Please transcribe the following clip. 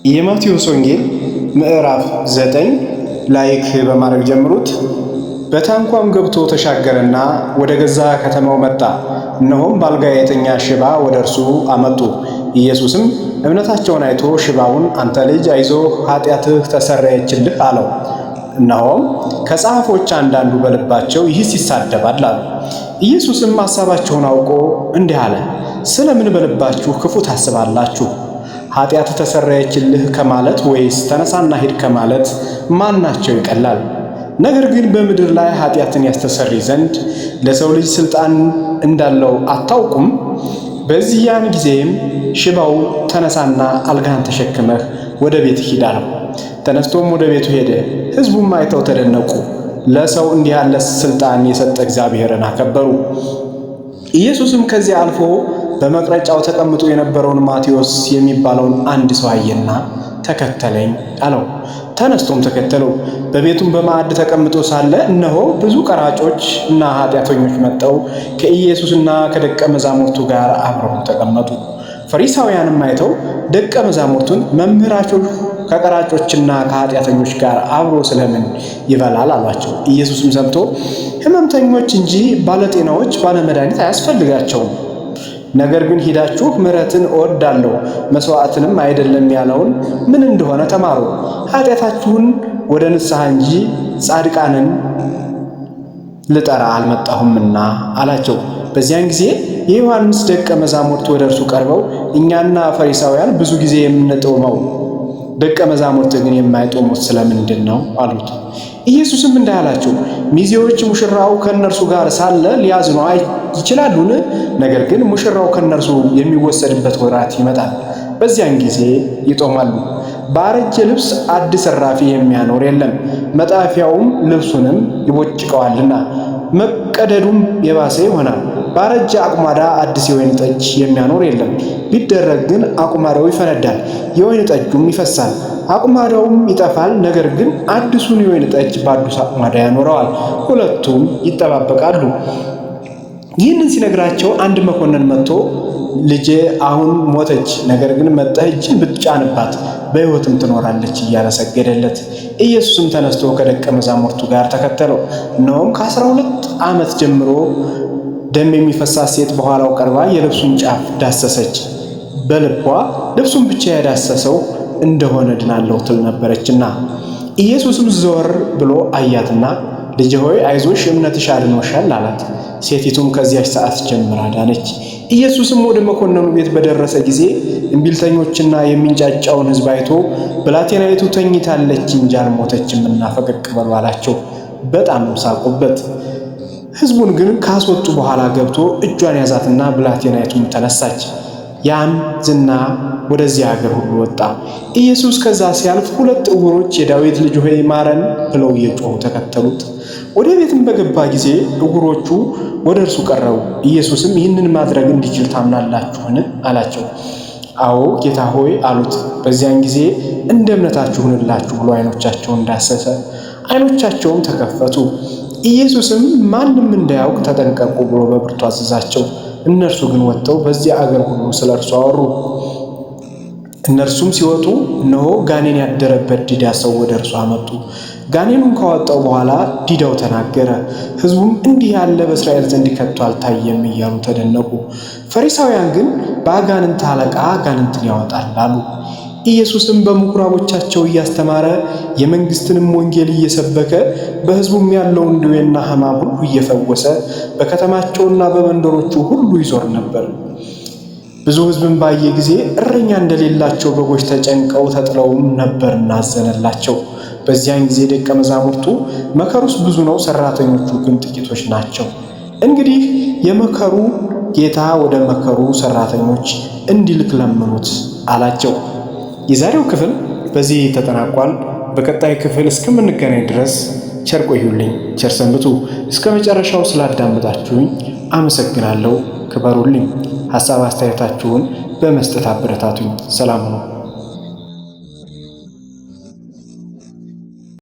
የማቴዎስ ወንጌል ምዕራፍ 9 ላይክ በማድረግ ጀምሩት። በታንኳም ገብቶ ተሻገረና ወደ ገዛ ከተማው መጣ። እነሆም በአልጋ የተኛ ሽባ ወደ እርሱ አመጡ። ኢየሱስም እምነታቸውን አይቶ ሽባውን አንተ ልጅ አይዞህ፣ ኃጢአትህ ተሰረየችልህ አለው። እነሆም ከጸሐፎች አንዳንዱ በልባቸው ይህስ ይሳደባል አሉ። ኢየሱስም ሐሳባቸውን አውቆ እንዲህ አለ፣ ስለምን በልባችሁ ክፉ ታስባላችሁ? ኃጢአትህ ተሰረየችልህ ከማለት ወይስ ተነሳና ሂድ ከማለት ማናቸው ይቀላል? ነገር ግን በምድር ላይ ኃጢአትን ያስተሰርይ ዘንድ ለሰው ልጅ ሥልጣን እንዳለው አታውቁም? በዚያን ጊዜም ሽባው ተነሳና አልጋህን ተሸክመህ ወደ ቤት ሂድ አለው። ተነስቶም ወደ ቤቱ ሄደ። ሕዝቡም አይተው ተደነቁ። ለሰው እንዲህ ያለ ሥልጣን የሰጠ እግዚአብሔርን አከበሩ። ኢየሱስም ከዚያ አልፎ በመቅረጫው ተቀምጦ የነበረውን ማቴዎስ የሚባለውን አንድ ሰው አየና ተከተለኝ አለው። ተነስቶም ተከተለው። በቤቱም በማዕድ ተቀምጦ ሳለ እነሆ ብዙ ቀራጮች እና ኃጢአተኞች መጥተው ከኢየሱስና ከደቀ መዛሙርቱ ጋር አብረው ተቀመጡ። ፈሪሳውያንም አይተው ደቀ መዛሙርቱን መምህራችሁ ከቀራጮችና ከኃጢአተኞች ጋር አብሮ ስለምን ይበላል አሏቸው። ኢየሱስም ሰምቶ ሕመምተኞች እንጂ ባለጤናዎች ባለመድኃኒት አያስፈልጋቸውም፣ ነገር ግን ሂዳችሁ ምሕረትን እወዳለሁ መሥዋዕትንም አይደለም ያለውን ምን እንደሆነ ተማሩ። ኃጢአታችሁን ወደ ንስሐ እንጂ ጻድቃንን ልጠራ አልመጣሁምና አላቸው። በዚያን ጊዜ የዮሐንስ ደቀ መዛሙርት ወደ እርሱ ቀርበው እኛና ፈሪሳውያን ብዙ ጊዜ የምንጦመው ደቀ መዛሙርት ግን የማይጦሙት ስለምንድን ነው አሉት። ኢየሱስም እንዲህ አላቸው፣ ሚዜዎች ሙሽራው ከእነርሱ ጋር ሳለ ሊያዝኑ ይችላሉን? ነገር ግን ሙሽራው ከእነርሱ የሚወሰድበት ወራት ይመጣል፣ በዚያን ጊዜ ይጦማሉ። ባረጀ ልብስ አዲስ እራፊ የሚያኖር የለም፣ መጣፊያውም ልብሱንም ይቦጭቀዋልና መቀደዱም የባሰ ይሆናል። ባረጀ አቁማዳ አዲስ የወይን ጠጅ የሚያኖር የለም፣ ቢደረግ ግን አቁማዳው ይፈነዳል፣ የወይን ጠጁም ይፈሳል፣ አቁማዳውም ይጠፋል። ነገር ግን አዲሱን የወይን ጠጅ በአዲሱ አቁማዳ ያኖረዋል፣ ሁለቱም ይጠባበቃሉ። ይህንን ሲነግራቸው አንድ መኮንን መጥቶ ልጄ አሁን ሞተች፣ ነገር ግን መጥተህ እጅን ብትጫንባት በሕይወትም ትኖራለች እያለ ሰገደለት። ኢየሱስም ተነስቶ ከደቀ መዛሙርቱ ጋር ተከተለው። እነሆም ከ12 ዓመት ጀምሮ ደም የሚፈሳት ሴት በኋላው ቀርባ የልብሱን ጫፍ ዳሰሰች። በልቧ ልብሱን ብቻ ያዳሰሰው እንደሆነ ድናለሁ ትል ነበረችና። ኢየሱስም ዘወር ብሎ አያትና ልጄ ሆይ አይዞሽ፣ እምነትሽ አድኖሻል አላት። ሴቲቱም ከዚያች ሰዓት ጀምራ ዳነች። ኢየሱስም ወደ መኮንኑ ቤት በደረሰ ጊዜ እምቢልተኞችና የሚንጫጫውን ሕዝብ አይቶ ብላቴናይቱ ተኝታለች እንጂ አልሞተችምና ፈቀቅ በሉ አላቸው። በጣም ሳቁበት። ሕዝቡን ግን ካስወጡ በኋላ ገብቶ እጇን ያዛትና ብላቴናይቱም ተነሳች። ያም ዝና ወደዚያ ሀገር ሁሉ ወጣ። ኢየሱስ ከዛ ሲያልፍ 2 ዕውሮች የዳዊት ልጅ ሆይ ማረን ብለው እየጮሁ ተከተሉት። ወደ ቤትም በገባ ጊዜ ዕውሮቹ ወደ እርሱ ቀረቡ። ኢየሱስም ይህንን ማድረግ እንዲችል ታምናላችሁን? አላቸው። አዎ ጌታ ሆይ አሉት። በዚያን ጊዜ እንደ እምነታችሁ ይሁንላችሁ ብሎ ዓይኖቻቸውን ዳሰሰ፣ ዓይኖቻቸውም ተከፈቱ። ኢየሱስም ማንም እንዳያውቅ ተጠንቀቁ ብሎ በብርቱ አዘዛቸው። እነርሱ ግን ወጥተው በዚያ አገር ሁሉ ስለ እርሱ አወሩ። እነርሱም ሲወጡ እነሆ ጋኔን ያደረበት ዲዳ ሰው ወደ እርሱ አመጡ። ጋኔኑን ካወጣው በኋላ ዲዳው ተናገረ። ሕዝቡም እንዲህ ያለ በእስራኤል ዘንድ ከቶ አልታየም እያሉ ተደነቁ። ፈሪሳውያን ግን በአጋንንት አለቃ አጋንንትን ያወጣል አሉ። ኢየሱስም በምኩራቦቻቸው እያስተማረ የመንግሥትንም ወንጌል እየሰበከ በሕዝቡም ያለውን ደዌና ሕማም ሁሉ እየፈወሰ በከተማቸውና በመንደሮቹ ሁሉ ይዞር ነበር። ብዙ ሕዝብም ባየ ጊዜ እረኛ እንደሌላቸው በጎች ተጨንቀው ተጥለውም ነበርና አዘነላቸው። በዚያን ጊዜ ደቀ መዛሙርቱ መከሩስ ብዙ ነው፣ ሠራተኞቹ ግን ጥቂቶች ናቸው። እንግዲህ የመከሩ ጌታ ወደ መከሩ ሠራተኞች እንዲልክ ለምኑት አላቸው። የዛሬው ክፍል በዚህ ተጠናቋል። በቀጣይ ክፍል እስከምንገናኝ ድረስ ቸር ቆዩልኝ፣ ቸር ሰንብቱ። እስከ መጨረሻው ስላዳመጣችሁኝ አመሰግናለሁ። ክበሩልኝ። ሐሳብ አስተያየታችሁን በመስጠት አበረታቱኝ። ሰላም ነው።